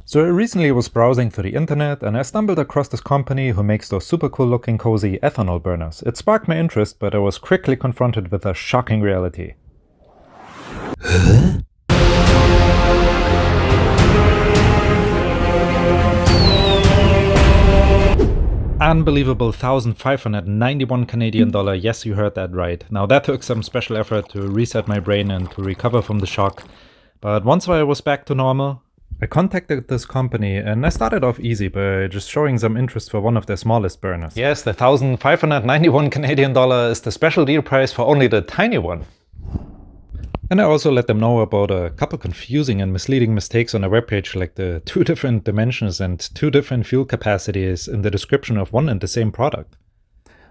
So I recently was browsing through the internet and I stumbled across this company who makes those super cool looking cozy ethanol burners. It sparked my interest, but I was quickly confronted with a shocking reality. Unbelievable 1,591 Canadian dollar. Yes, you heard that right. Now that took some special effort to reset my brain and to recover from the shock. But once I was back to normal, I contacted this company and I started off easy by just showing some interest for one of their smallest burners. Yes, the 1,591 Canadian dollar is the special deal price for only the tiny one. And I also let them know about a couple confusing and misleading mistakes on their webpage, like the 2 different dimensions and 2 different fuel capacities in the description of one and the same product.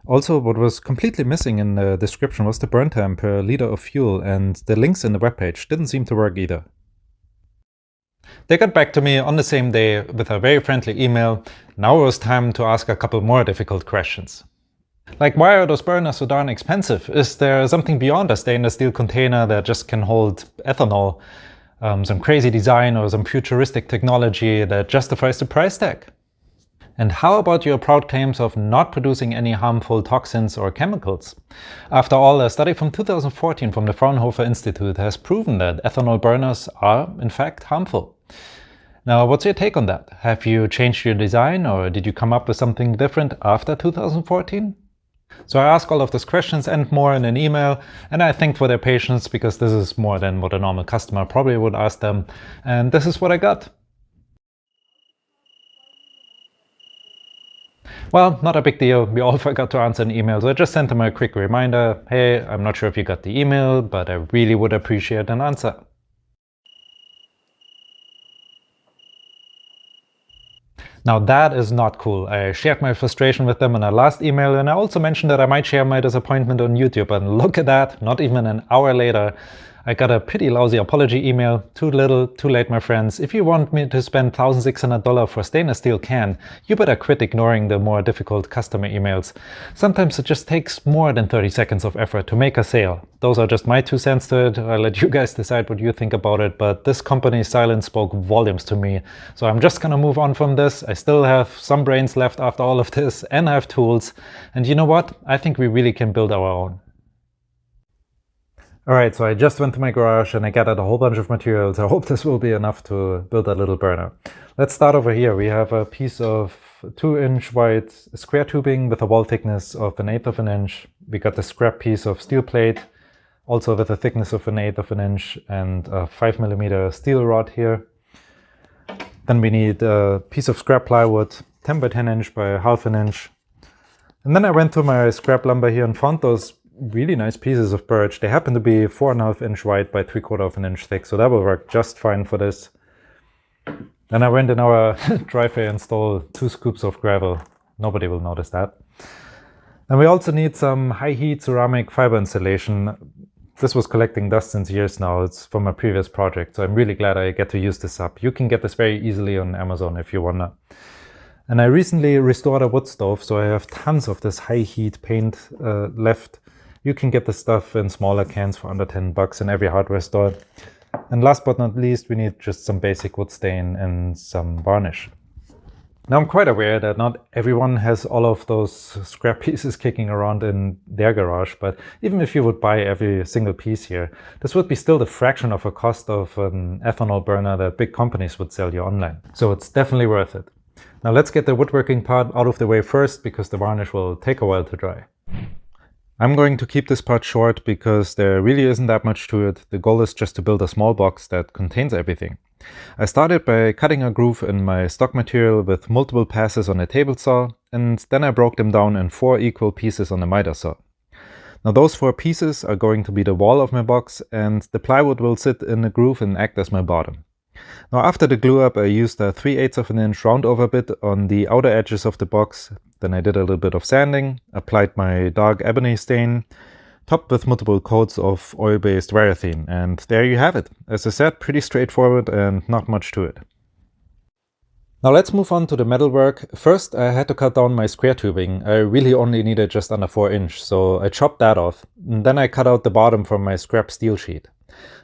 Also, what was completely missing in the description was the burn time per liter of fuel, and the links in the webpage didn't seem to work either. They got back to me on the same day with a very friendly email. Now it was time to ask a couple more difficult questions. Like, why are those burners so darn expensive? Is there something beyond a stainless steel container that just can hold ethanol? Some crazy design or some futuristic technology that justifies the price tag? And how about your proud claims of not producing any harmful toxins or chemicals? After all, a study from 2014 from the Fraunhofer Institute has proven that ethanol burners are, in fact, harmful. Now, what's your take on that? Have you changed your design, or did you come up with something different after 2014? So I ask all of those questions and more in an email, and I thank for their patience, because this is more than what a normal customer probably would ask them, and this is what I got. Well, not a big deal, we all forgot to answer an email, so I just sent them a quick reminder. Hey, I'm not sure if you got the email, but I really would appreciate an answer. Now that is not cool. I shared my frustration with them in our last email, and I also mentioned that I might share my disappointment on YouTube, and look at that, not even an hour later, I got a pretty lousy apology email. Too little, too late, my friends. If you want me to spend $1,600 for a stainless steel can, you better quit ignoring the more difficult customer emails. Sometimes it just takes more than 30 seconds of effort to make a sale. Those are just my 2 cents to it. I'll let you guys decide what you think about it, but this company's silence spoke volumes to me. So I'm just gonna move on from this. I still have some brains left after all of this, and I have tools. And you know what? I think we really can build our own. Alright, so I just went to my garage and I gathered a whole bunch of materials. I hope this will be enough to build a little burner. Let's start over here. We have a piece of 2-inch wide square tubing with a wall thickness of 1/8 of an inch. We got the scrap piece of steel plate, also with a thickness of 1/8 of an inch, and a 5mm steel rod here. Then we need a piece of scrap plywood, 10 by 10 inch by 1/2 inch. And then I went to my scrap lumber here and found those really nice pieces of birch. They happen to be 4.5 inch wide by 3/4 of an inch thick, so that will work just fine for this. Then I went in our driveway and stole 2 scoops of gravel. Nobody will notice that. And we also need some high heat ceramic fiber insulation. This was collecting dust since years now. It's from a previous project, so I'm really glad I get to use this up. You can get this very easily on Amazon if you wanna. And I recently restored a wood stove, so I have tons of this high heat paint left. You can get this stuff in smaller cans for under $10 in every hardware store. And last but not least, we need just some basic wood stain and some varnish. Now I'm quite aware that not everyone has all of those scrap pieces kicking around in their garage, but even if you would buy every single piece here, this would be still the fraction of a cost of an ethanol burner that big companies would sell you online. So it's definitely worth it. Now let's get the woodworking part out of the way first, because the varnish will take a while to dry. I'm going to keep this part short because there really isn't that much to it. The goal is just to build a small box that contains everything. I started by cutting a groove in my stock material with multiple passes on a table saw, and then I broke them down in 4 equal pieces on a miter saw. Now those 4 pieces are going to be the wall of my box, and the plywood will sit in the groove and act as my bottom. Now after the glue up, I used a 3/8 of an inch round over bit on the outer edges of the box. Then I did a little bit of sanding, applied my dark ebony stain, topped with multiple coats of oil-based Varathane, and there you have it. As I said, pretty straightforward and not much to it. Now let's move on to the metalwork. First, I had to cut down my square tubing. I really only needed just under 4 inch, so I chopped that off. And then I cut out the bottom from my scrap steel sheet.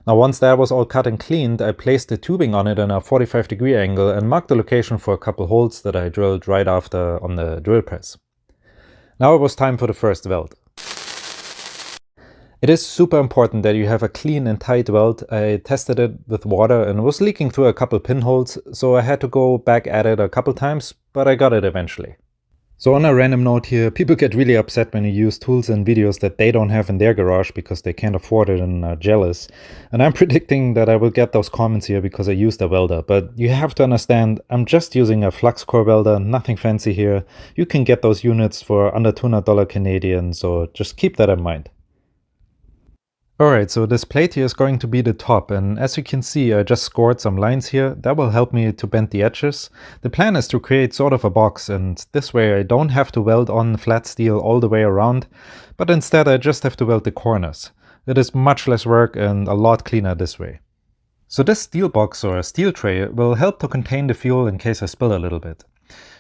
Now once that was all cut and cleaned, I placed the tubing on it in a 45-degree angle and marked the location for a couple holes that I drilled right after on the drill press. Now it was time for the first weld. It is super important that you have a clean and tight weld. I tested it with water and it was leaking through a couple pinholes, so I had to go back at it a couple times, but I got it eventually. So on a random note here, people get really upset when you use tools and videos that they don't have in their garage because they can't afford it and are jealous. And I'm predicting that I will get those comments here because I used a welder, but you have to understand, I'm just using a flux core welder, nothing fancy here. You can get those units for under $200 Canadian, so just keep that in mind. Alright, so this plate here is going to be the top, and as you can see I just scored some lines here. That will help me to bend the edges. The plan is to create sort of a box, and this way I don't have to weld on flat steel all the way around, but instead I just have to weld the corners. It is much less work and a lot cleaner this way. So this steel box or steel tray will help to contain the fuel in case I spill a little bit.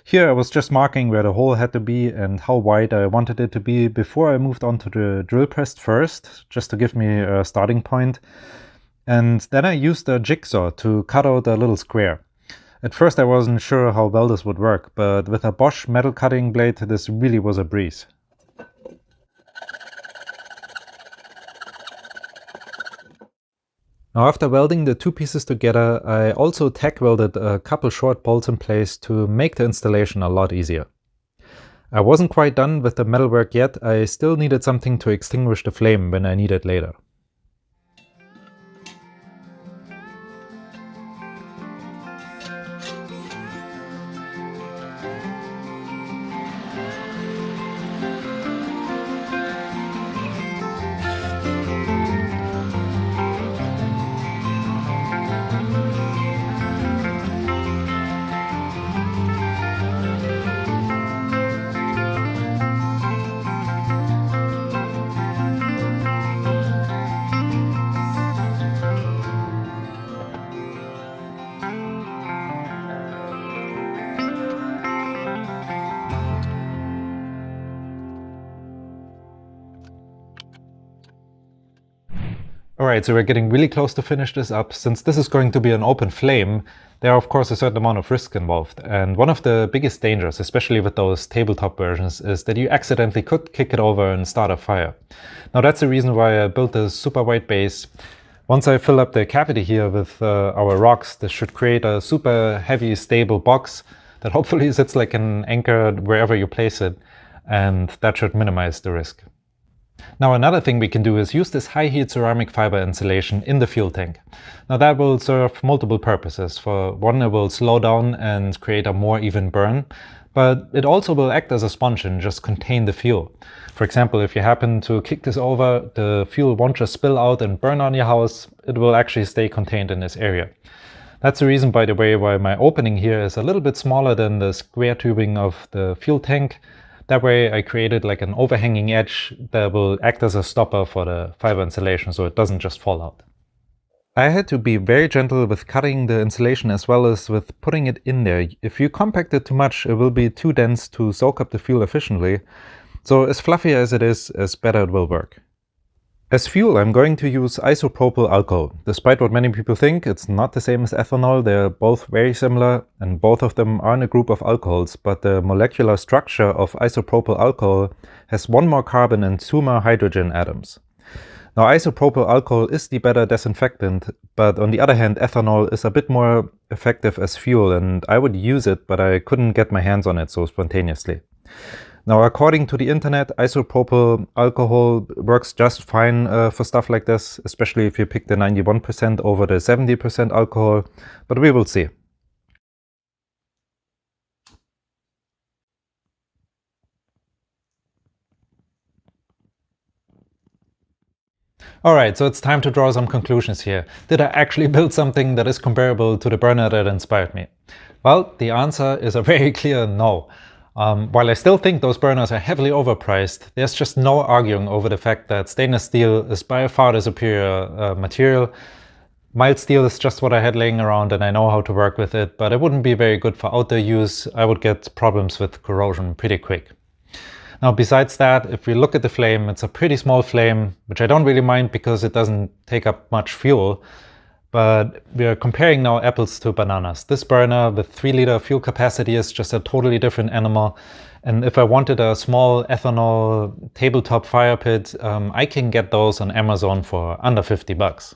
Here I was just marking where the hole had to be and how wide I wanted it to be before I moved on to the drill press first, just to give me a starting point. And then I used a jigsaw to cut out a little square. At first I wasn't sure how well this would work, but with a Bosch metal cutting blade this really was a breeze. Now after welding the two pieces together, I also tack welded a couple short bolts in place to make the installation a lot easier. I wasn't quite done with the metalwork yet, I still needed something to extinguish the flame when I need it later. Alright, so we're getting really close to finish this up. Since this is going to be an open flame, there are of course a certain amount of risk involved. And one of the biggest dangers, especially with those tabletop versions, is that you accidentally could kick it over and start a fire. Now that's the reason why I built this super wide base. Once I fill up the cavity here with our rocks, this should create a super heavy, stable box that hopefully sits like an anchor wherever you place it, and that should minimize the risk. Now another thing we can do is use this high heat ceramic fiber insulation in the fuel tank. Now that will serve multiple purposes. For one, it will slow down and create a more even burn, but it also will act as a sponge and just contain the fuel. For example, if you happen to kick this over, the fuel won't just spill out and burn on your house, it will actually stay contained in this area. That's the reason, by the way, why my opening here is a little bit smaller than the square tubing of the fuel tank. That way I created like an overhanging edge that will act as a stopper for the fiber insulation so it doesn't just fall out. I had to be very gentle with cutting the insulation as well as with putting it in there. If you compact it too much, it will be too dense to soak up the fuel efficiently. So as fluffy as it is, as better it will work. As fuel, I'm going to use isopropyl alcohol. Despite what many people think, it's not the same as ethanol. They're both very similar and both of them are in a group of alcohols, but the molecular structure of isopropyl alcohol has one more carbon and two more hydrogen atoms. Now isopropyl alcohol is the better disinfectant, but on the other hand ethanol is a bit more effective as fuel and I would use it, but I couldn't get my hands on it so spontaneously. Now, according to the internet, isopropyl alcohol works just fine for stuff like this, especially if you pick the 91% over the 70% alcohol, but we will see. Alright, so it's time to draw some conclusions here. Did I actually build something that is comparable to the burner that inspired me? Well, the answer is a very clear no. While I still think those burners are heavily overpriced, there's just no arguing over the fact that stainless steel is by far the superior material. Mild steel is just what I had laying around and I know how to work with it, but it wouldn't be very good for outdoor use. I would get problems with corrosion pretty quick. Now, besides that, if we look at the flame, it's a pretty small flame, which I don't really mind because it doesn't take up much fuel. But we are comparing now apples to bananas. This burner with 3-liter fuel capacity is just a totally different animal. And if I wanted a small ethanol tabletop fire pit, I can get those on Amazon for under 50 bucks.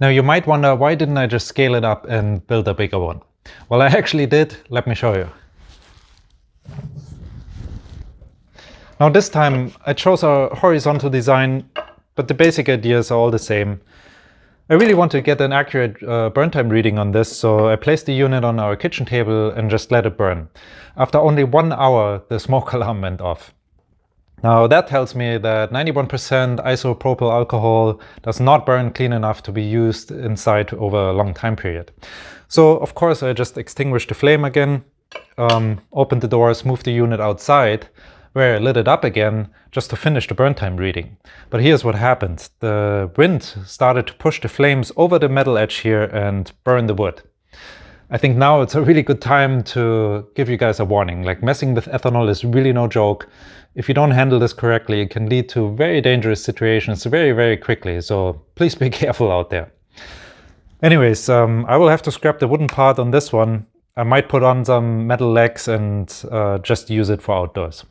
Now you might wonder, why didn't I just scale it up and build a bigger one? Well, I actually did. Let me show you. Now this time I chose a horizontal design, but the basic ideas are all the same. I really want to get an accurate burn time reading on this, so I placed the unit on our kitchen table and just let it burn. After only 1 hour, the smoke alarm went off. Now that tells me that 91% isopropyl alcohol does not burn clean enough to be used inside over a long time period. So of course I just extinguished the flame again, opened the doors, moved the unit outside, where I lit it up again just to finish the burn time reading. But here's what happened. The wind started to push the flames over the metal edge here and burn the wood. I think now it's a really good time to give you guys a warning. Like, messing with ethanol is really no joke. If you don't handle this correctly, it can lead to very dangerous situations very, very quickly. So please be careful out there. Anyways, I will have to scrap the wooden part on this one. I might put on some metal legs and just use it for outdoors.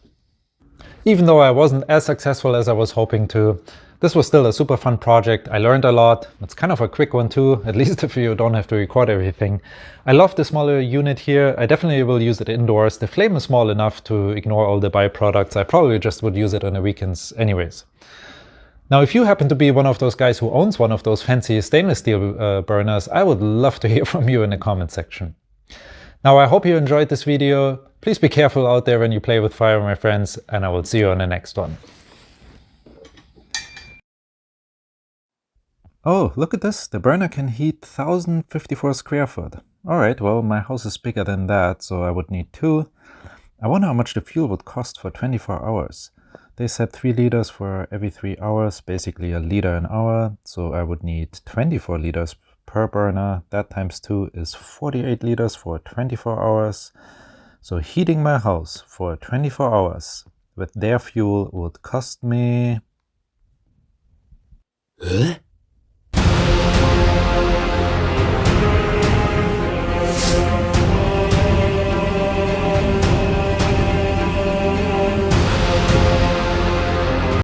Even though I wasn't as successful as I was hoping to, this was still a super fun project. I learned a lot. It's kind of a quick one too, at least if you don't have to record everything. I love the smaller unit here. I definitely will use it indoors. The flame is small enough to ignore all the byproducts. I probably just would use it on the weekends anyways. Now, if you happen to be one of those guys who owns one of those fancy stainless steel burners, I would love to hear from you in the comment section. Now, I hope you enjoyed this video. Please be careful out there when you play with fire, my friends, and I will see you on the next one. Oh, look at this. The burner can heat 1054 square foot. Alright, well, my house is bigger than that, so I would need 2. I wonder how much the fuel would cost for 24 hours. They said 3 liters for every 3 hours, basically a liter an hour, so I would need 24 liters per burner. That times 2 is 48 liters for 24 hours. So heating my house for 24 hours with their fuel would cost me...